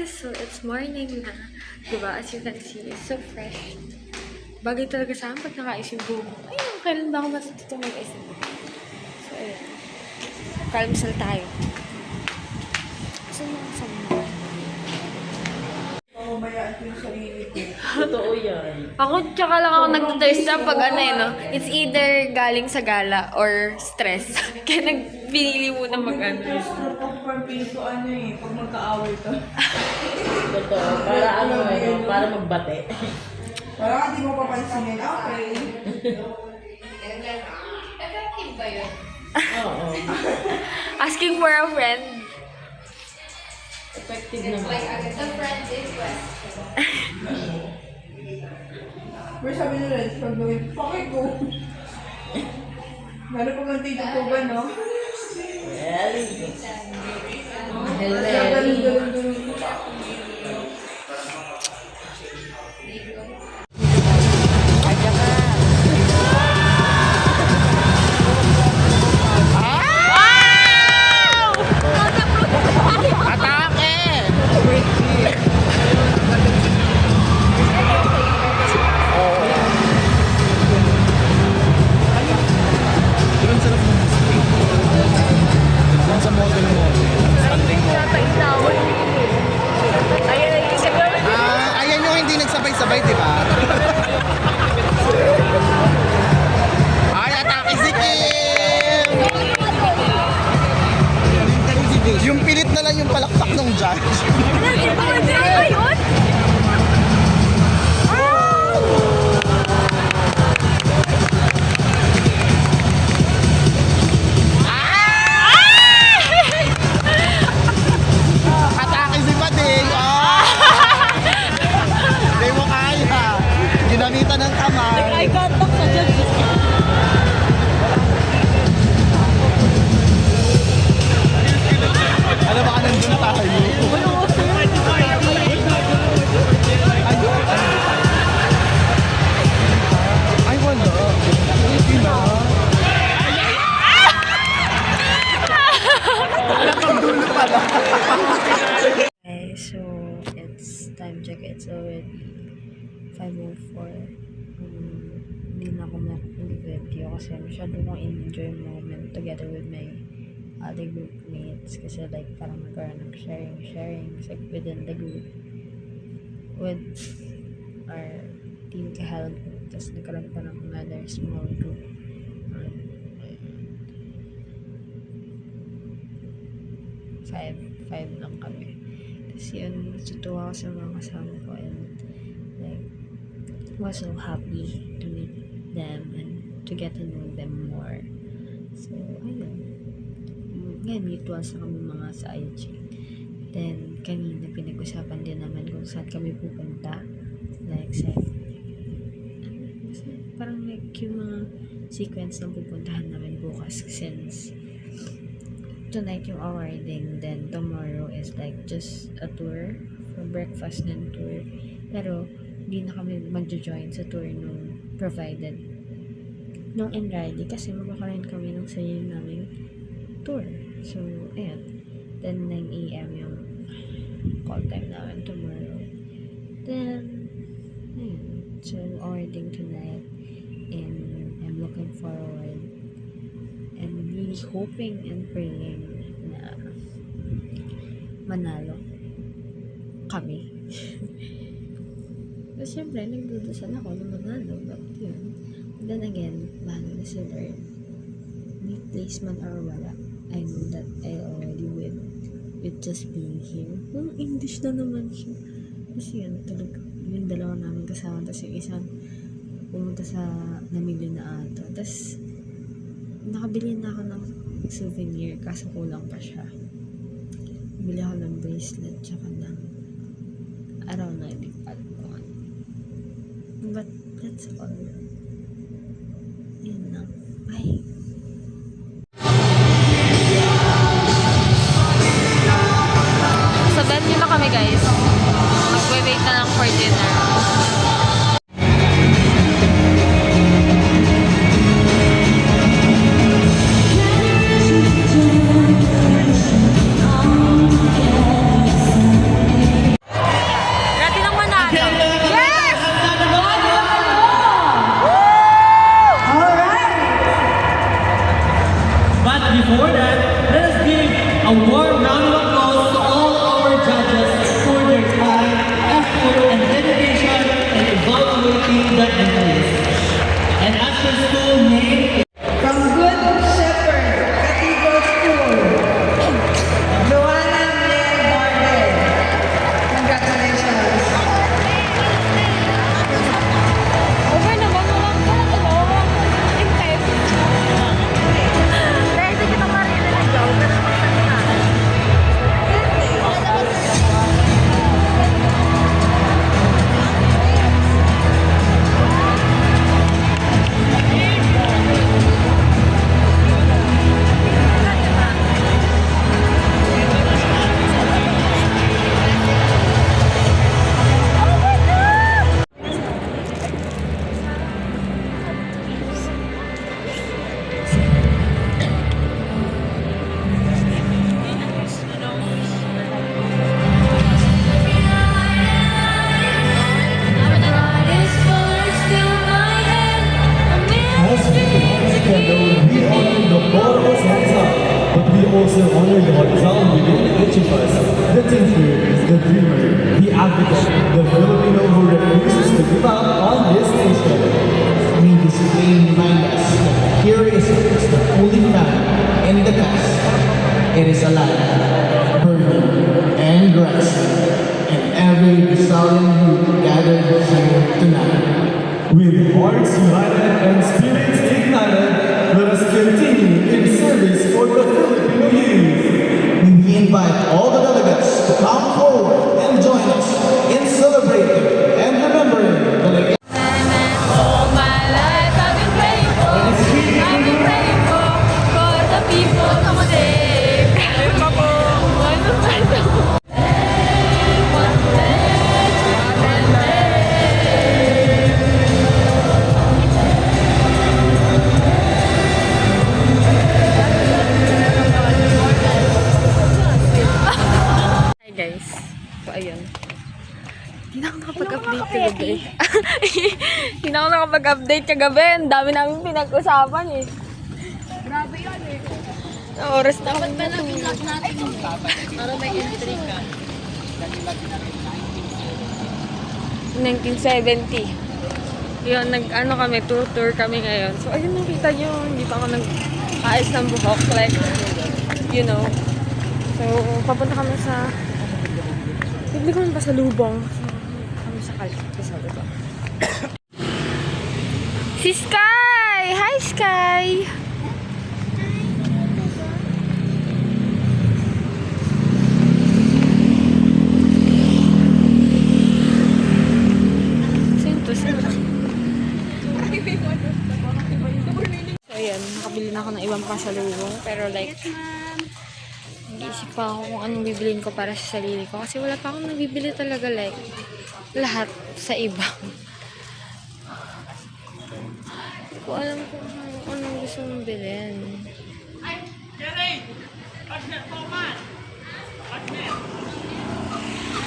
guys! So, it's morning na. Diba? As you can see, it's so fresh. Bagay talaga sa akin pag naka-ice yung buho. Ayun, kailan ba ako matututo mag-ice yung buho? So, ayun. Kalmasal tayo. So, makasama na. Mamayaan ko yung sarili ko. Totoo yan. Ako, tsaka lang ako nag-thirst na pag ano eh, no? It's either galing sa gala or stress. Kaya nagpinili muna mag-ano. Pag pinto ano eh, pag magkaaway ka. Totoo. Para ano eh, para magbate. Para hindi mo papansinin. Okay. Effective ba yun? Oo. Asking for a friend. Effective naman. Like, the friend is question. Pero sabi nila, pag gawin, pakay ko. Lalo pag ang tito ko ba, no? Very good. Hello. Galong-galong-galong. Ayan yung hindi nagsabay-sabay, di ba? Ay, atake si Kim! Yung pilit na lang yung palakpak ng judge. Atake si Bading! Hindi mo kaya. Ginamitan ng kamay. Ay, contact sa judge. Ano baka nandun tayo? Ay, wala. Hindi na. Dulo pala. Okay, so it's time check. It's already 5:04. Hindi na ako makapag-video kasi masyado kong enjoy moment together with my other group mates kasi like parang nagkaroon ng sharing like within the group with our team Kahel group. Tapos nagkaroon pa ng another small group. Five lang kami. Tapos yun, natutuwa ako sa mga kasama ko and like was so happy to meet them and to get to know them more. So, ayun. Ngayon, mutual sa kami mga sa IG. Then, kanina pinag-usapan din naman kung saan kami pupunta. Like, parang like yung mga sequence na pupuntahan namin bukas since tonight yung awarding, then tomorrow is like just a tour for breakfast and tour. Pero, hindi na kami magjo-join sa tour nung provided nung Enrally kasi magkakaroon kami ng sayang naming tour. So, ayan. Then, 9 a.m. yung call time namin tomorrow. Then, ayan. So, awarding tonight and I'm looking forward and really hoping and praying na manalo kami. But syempre, nagdudasal ako na manalo. But yun. Then again, bahala na si Lord. May placement or wala. I know that I already win with just being here. English na naman siya. Kasi yun, talaga. Yung dalawa namin kasama. Tapos yung isang pumunta sa namili na ato. Tapos, nakabili na ako ng souvenir kaso kulang pa siya. Bili ako ng bracelet tsaka ng araw na ilipad ko. But that's all. Yun lang. Bye! So, venue na kami guys. Mag-wait na lang for dinner. the dreamer, the advocate, the Filipino who refuses to give up on this nation. May this flame remind us that here is the holy fire in the past. It is alive, burning, and rising, and every Rizalian youth gathered here tonight. With hearts united and spirits ignited, let us continue in service for the Filipino youth. We invite all the delegates to come forward and join us in celebrating and remembering the legacy. All my life I've been praying for the people's sake. Hi guys. So ayun. Hindi na ako nakapag-update kagabi. Hindi na ako nakapag-update kagabi. Ang dami namin pinag-usapan eh. Grabe yan eh. Oras na ako. Dapat pala pinag natin para may entry ka. 1970. Yun, nag-ano kami, tour kami ngayon. So ayun, nakita nyo, hindi pa ako nag-ayos ng buhok. Like, you know. So, papunta kami sa... Bibili kami pa sa Lubong. Kami sa Calcutta sa Lubong. Si Sky! Hi, Sky! Sino to? So, ayan. Nakabili na ako ng ibang pasalubong. Pero like... Nag-iisip pa ako kung anong bibilin ko para sa sarili ko. Kasi wala pa akong nabibili talaga like lahat sa iba. Hindi ko alam kung anong gusto mong bilhin.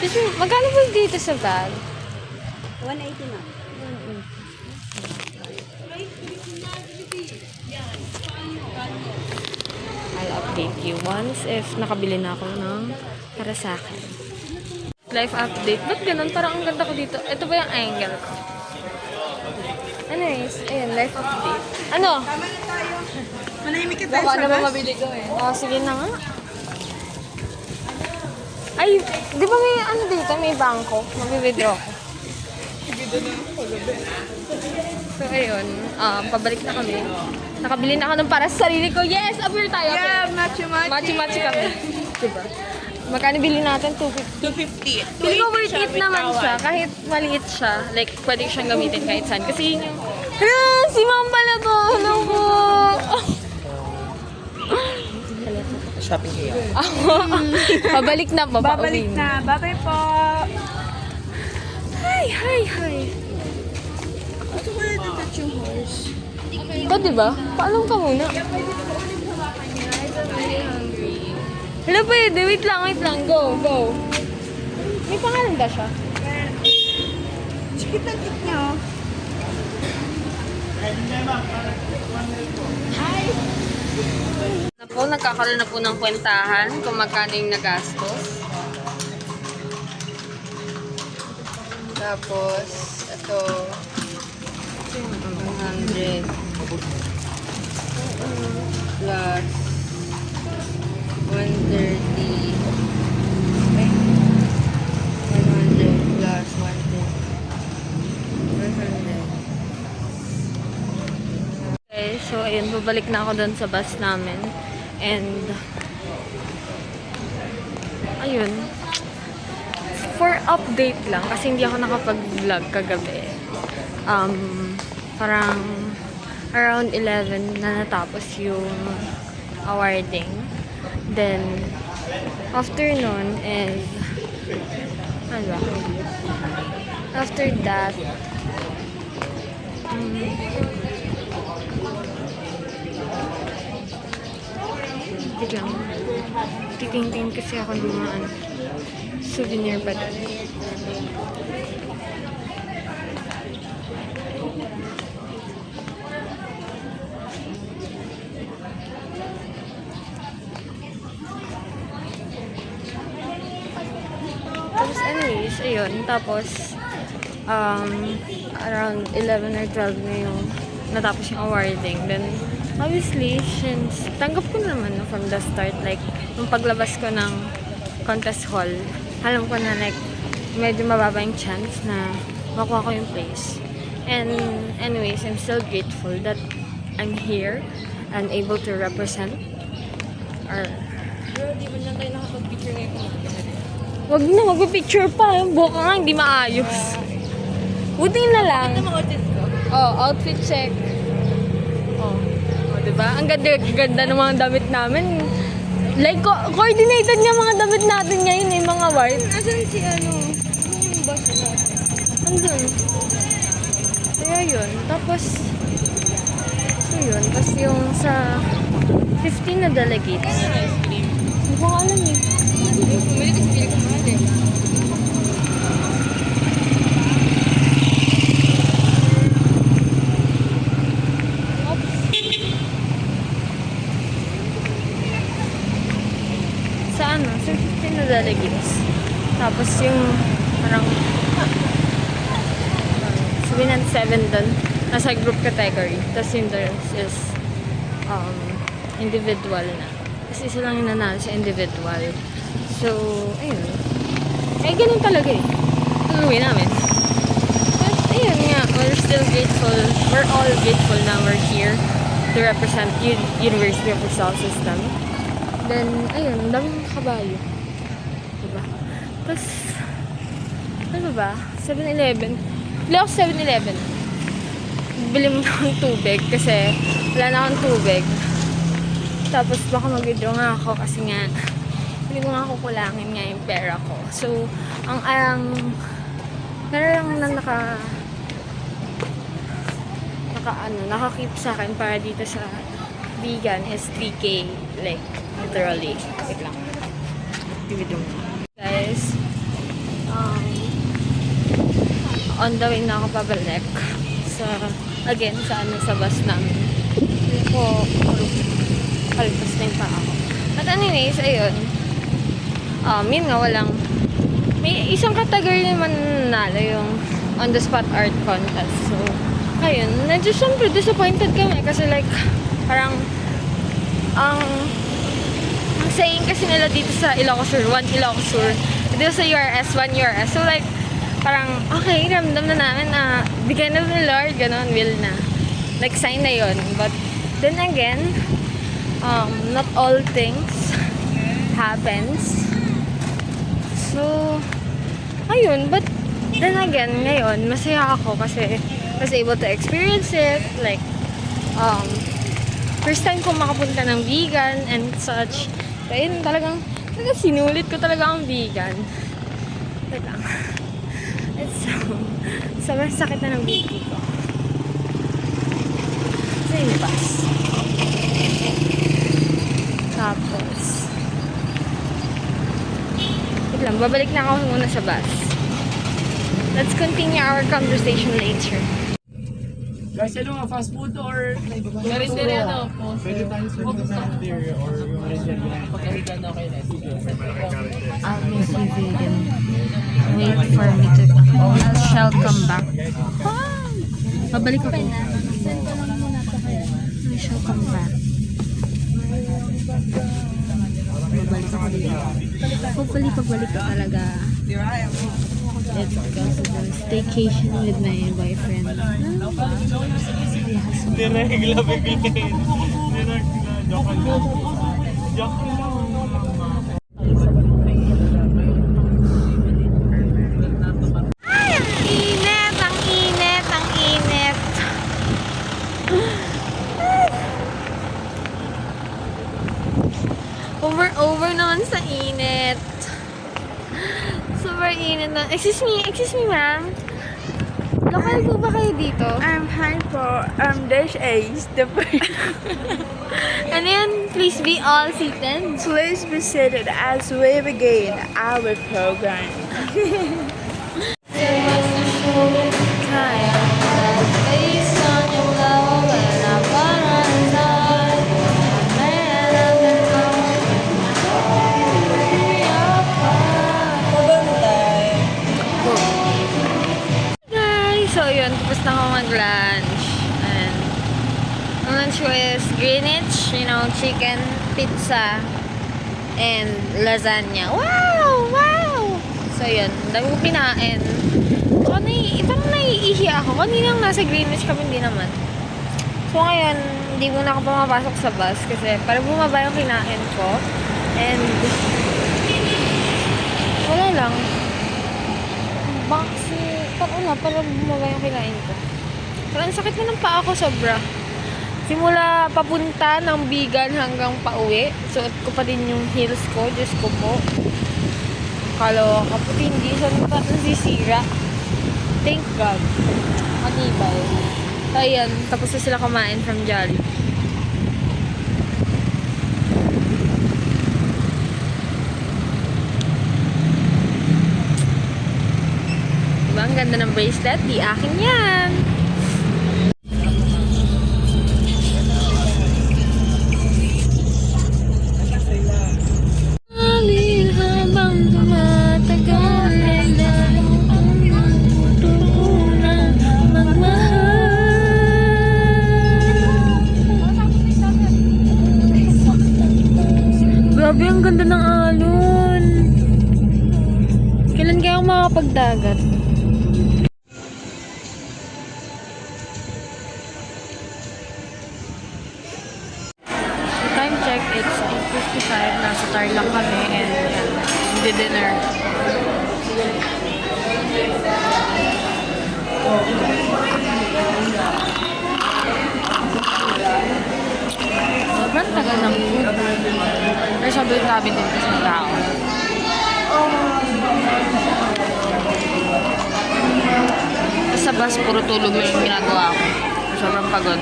Kasi magkano ba dito sa bag? 180 na. I'll update you once if nakabili na ako ng para sa akin. Life update. Ba't ganun? Parang ang ganda ko dito. Ito ba yung angle ko? Anyways, ayun, life update. Ano? Manahimik ka tayo Baka sa naman bus. mabili ko eh. Oh, sige na nga. Ay, di ba may ano dito? May bangko. Mag-withdraw ko. So, ayun. Pabalik na kami. Nakabili na ako ng para sa sarili ko. Yes! Appear tayo. Yeah, machi-machi. Machi-machi kami. Diba? Magkano bilhin natin? 250. Feeling ko worth it naman siya. Kahit maliit siya. Like, pwede siyang gamitin kahit saan. Kasi yun yung... Ah, si Ma'am pala to! Hello po! Shopping kayo. Pabalik na po. Babalik na. Bye-bye po. Hi. Gusto ko na touch yung horse. Ito, diba? Paalam ka muna. Hello, pwede. Wait lang. Go. May pangalan ba siya? Sikit lang kit niyo. Na po, nagkakaroon na po ng kwentahan kung magkano yung nagastos. Tapos, ito. 100 Plus. 130 100 plus 100. Okay, so ayun, babalik na ako doon sa bus namin. And, ayun. For update lang, kasi hindi ako nakapag-vlog kagabi. Parang around 11 na natapos yung awarding. Then, after nun is, ano ba? After that, biglang, titingin kasi ako ng mga souvenir ba doon. Tapos anyways, ayun. Tapos, around 11 or 12 na yung natapos yung awarding. Then, obviously, since tanggap ko naman no, from the start, like, nung paglabas ko ng contest hall, alam ko na like, medyo mababa yung chance na makuha ko yung place. And anyways, I'm still grateful that I'm here and able to represent our... Pero di ba lang tayo nakapag-picture ngayon kung wag na, mag-picture pa. Yung buhok nga, hindi maayos. Buti na lang. Ano outfit ko? Oh, outfit check. Oh, diba? Ang ganda ng mga damit namin. Like, coordinated nga mga damit natin ngayon eh, mga white. Asan si ano? Yung boss na? Andun. Kaya yun. Tapos, so yun. Tapos yung sa 15 na delegates. Hindi ko alam eh. Bumili kasi pili ko mahal eh. Sa ano? Sa 15 na delegates. Tapos yung parang sabihin ng 7 doon. Nasa group category. Tapos yung theirs is individual na. Kasi isa lang yung nanalo sa individual. So, ayun. Eh, ganun talaga eh. Tuloy namin. But, ayun nga. We're still grateful. We're all grateful na we're here to represent University of Rizal System. Then, ayun. Ang daming kabayo. Diba? Tapos, ano ba? 7-Eleven. Bili ako 7-Eleven. Bili mo ng tubig kasi wala na akong tubig. Tapos baka mag-withdraw nga ako kasi nga hindi ko nga kukulangin nga yung pera ko. So, meron lang na naka-keep sa akin para dito sa vegan is 3K. Like, literally. Wait lang. I-withdraw mo. Guys, on the way na ako pabalik sa sa bus namin. Hindi ko kalpas na yung pa ako. But anyways, ayun. Yun nga, may isang category naman nanalo yung on the spot art contest. So, ayun. Medyo syempre disappointed kami kasi like, parang, ang saying kasi nila dito sa Ilocos Sur, 1 Ilocos Sur. Dito sa URS, 1 URS. So like, parang, okay, ramdam na namin na bigyan na ng Lord, ganon, will na. Like, sign na yun. But, then again, not all things happens. So, ayun. But, then again, ngayon, masaya ako kasi was able to experience it. Like, first time ko makapunta ng vegan and such. Kaya talagang sinulit ko talaga ang vegan. Teka. It's sobrang sakit na ng baby ko. Sa yung bus. Tapos, wait lang, babalik na ako muna sa bus. Let's continue our conversation later. Guys, ano nga, fast food or... Meron din ano, pwede tayo sa cafeteria or yung restaurant. Pagkahigan na kayo na. I'll make you vegan. Wait for me to... I shall come back. Babalik ako. I shall come back. Babalik ako dito. Hopefully, pagbalik ko talaga. Let's go to the staycation with my boyfriend. Yes. Diregla, bigilin. Diregla. Joke lang. Joke lang. Ay, ang init! Ang init! Ang init! Over naman sa init. Super init na. Excuse me ma'am. Local po ba kayo dito? Hi po. Dash Ace. Ano yan? Please be all seated. Please be seated as we begin our program. na ako mag-lunch. And ang lunch ko is Greenwich, chicken, pizza, and lasagna. Wow! Wow! So, yun. Dami ko kinain. So, parang naiihi ako. Kaninang nasa Greenwich kami, hindi naman. So, ngayon, hindi muna ako pumapasok sa bus kasi para bumaba yung kinain ko. And, wala lang. Kasi, para bumaba yung kinain ko. Pero ang sakit na ng paa ko sobra. Simula papunta ng Bigan hanggang pauwi. Suot ko pa din yung heels ko. Diyos ko po. Kalawa ka po. Hindi siya nasisira. Thank God. Matibay. So, ayan. Tapos na sila kumain from Jollibee. Diba? Ang ganda ng bracelet. Di akin yan. Habang tumatagal ay lalo ang natutunan magmahal. Grabe, ang ganda ng alon. Kailan kaya ako makakapagdagat? Time check, it's 8:55. Nasa Tarlac kami and dinner. Sobrang tagal ng food. Pero sobrang dami din kasi ng tao. Sa bus, puro tulog lang yung ginagawa ko. Sobrang pagod.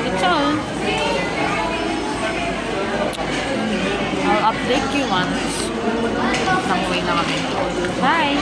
It's all. I'll update you once. Nang uwi na kami. Bye!